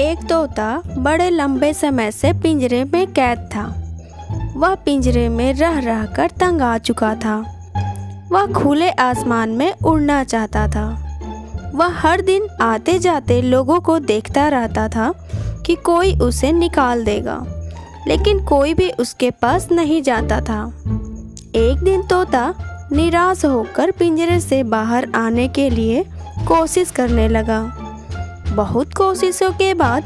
एक तोता बड़े लंबे समय से पिंजरे में कैद था। वह पिंजरे में रह रह कर तंग आ चुका था। वह खुले आसमान में उड़ना चाहता था। वह हर दिन आते जाते लोगों को देखता रहता था कि कोई उसे निकाल देगा, लेकिन कोई भी उसके पास नहीं जाता था। एक दिन तोता निराश होकर पिंजरे से बाहर आने के लिए कोशिश करने लगा। बहुत कोशिशों के बाद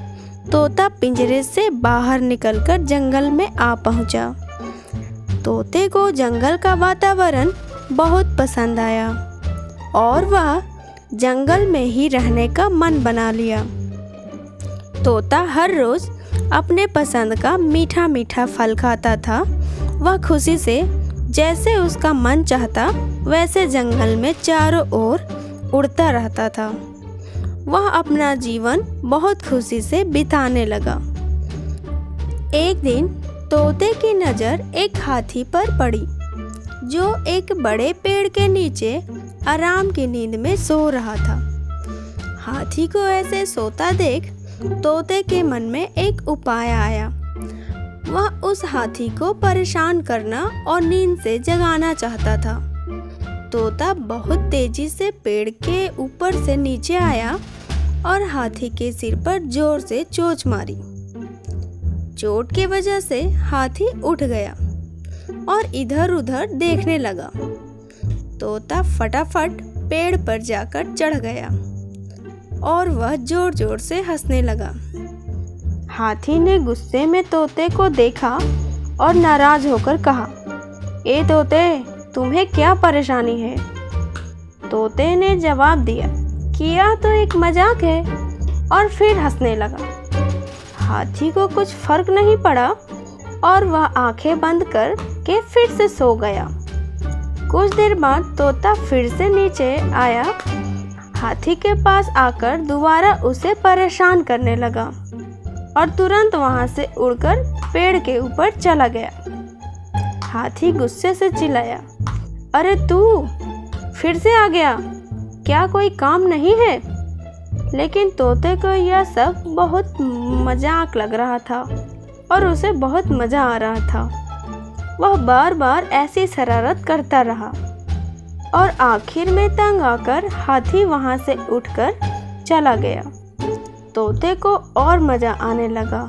तोता पिंजरे से बाहर निकलकर जंगल में आ पहुंचा। तोते को जंगल का वातावरण बहुत पसंद आया और वह जंगल में ही रहने का मन बना लिया। तोता हर रोज अपने पसंद का मीठा मीठा फल खाता था। वह खुशी से जैसे उसका मन चाहता वैसे जंगल में चारों ओर उड़ता रहता था। वह अपना जीवन बहुत खुशी से बिताने लगा। एक दिन तोते की नज़र एक हाथी पर पड़ी, जो एक बड़े पेड़ के नीचे आराम की नींद में सो रहा था। हाथी को ऐसे सोता देख तोते के मन में एक उपाय आया। वह उस हाथी को परेशान करना और नींद से जगाना चाहता था। तोता बहुत तेजी से पेड़ के ऊपर से नीचे आया और हाथी के सिर पर जोर से चोंच मारी। चोट की वजह से हाथी उठ गया और इधर उधर देखने लगा। तोता फटाफट पेड़ पर जाकर चढ़ गया और वह जोर जोर से हंसने लगा। हाथी ने गुस्से में तोते को देखा और नाराज होकर कहा, ए तोते, तुम्हें क्या परेशानी है? तोते ने जवाब दिया कि यह तो एक मजाक है, और फिर हंसने लगा। हाथी को कुछ फर्क नहीं पड़ा और वह आंखें बंद कर के फिर से सो गया। कुछ देर बाद तोता फिर से नीचे आया। हाथी के पास आकर दोबारा उसे परेशान करने लगा और तुरंत वहां से उड़कर पेड़ के ऊपर चला गया। हाथी गुस्से से चिल्लाया, अरे तू फिर से आ गया, क्या कोई काम नहीं है? लेकिन तोते को यह सब बहुत मजाक लग रहा था और उसे बहुत मजा आ रहा था। वह बार बार ऐसी शरारत करता रहा और आखिर में तंग आकर हाथी वहां से उठकर चला गया। तोते को और मजा आने लगा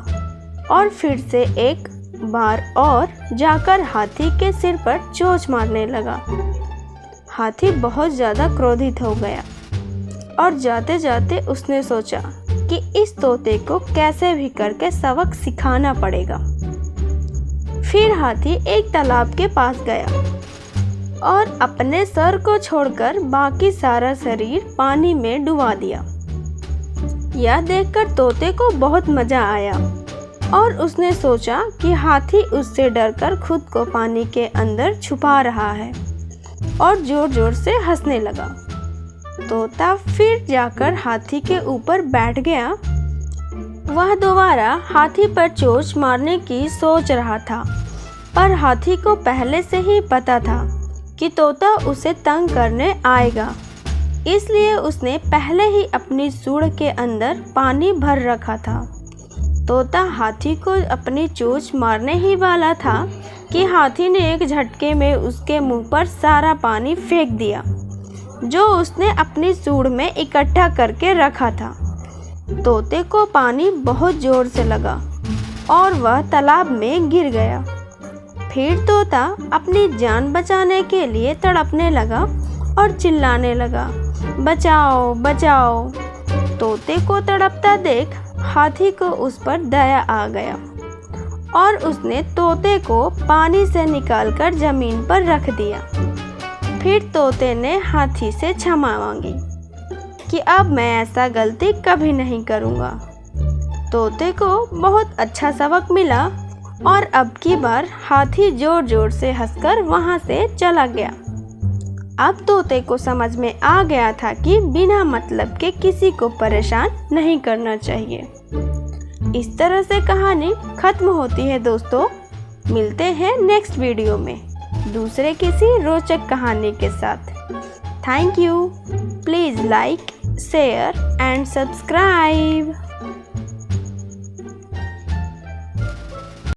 और फिर से एक बार और जाकर हाथी के सिर पर चोंच मारने लगा। हाथी बहुत ज़्यादा क्रोधित हो गया और जाते जाते उसने सोचा कि इस तोते को कैसे भी करके सबक सिखाना पड़ेगा। फिर हाथी एक तालाब के पास गया और अपने सर को छोड़कर बाकी सारा शरीर पानी में डुबा दिया। यह देखकर तोते को बहुत मजा आया और उसने सोचा कि हाथी उससे डरकर खुद को पानी के अंदर छुपा रहा है और जोर जोर से हंसने लगा। तोता फिर जाकर हाथी के ऊपर बैठ गया। वह दोबारा हाथी पर चोंच मारने की सोच रहा था, पर हाथी को पहले से ही पता था कि तोता उसे तंग करने आएगा, इसलिए उसने पहले ही अपनी सूंड के अंदर पानी भर रखा था। तोता हाथी को अपनी चोंच मारने ही वाला था कि हाथी ने एक झटके में उसके मुंह पर सारा पानी फेंक दिया, जो उसने अपनी सूंड में इकट्ठा करके रखा था। तोते को पानी बहुत जोर से लगा और वह तालाब में गिर गया। फिर तोता अपनी जान बचाने के लिए तड़पने लगा और चिल्लाने लगा, बचाओ बचाओ। तोते को तड़पता देख हाथी को उस पर दया आ गया और उसने तोते को पानी से निकालकर जमीन पर रख दिया। फिर तोते ने हाथी से क्षमा मांगी कि अब मैं ऐसा गलती कभी नहीं करूँगा। तोते को बहुत अच्छा सबक मिला और अब की बार हाथी जोर जोर से हंसकर वहाँ से चला गया। अब तोते को समझ में आ गया था कि बिना मतलब के किसी को परेशान नहीं करना चाहिए। इस तरह से कहानी खत्म होती है दोस्तों। मिलते हैं नेक्स्ट वीडियो में दूसरे किसी रोचक कहानी के साथ। Thank you. Please like, share and subscribe.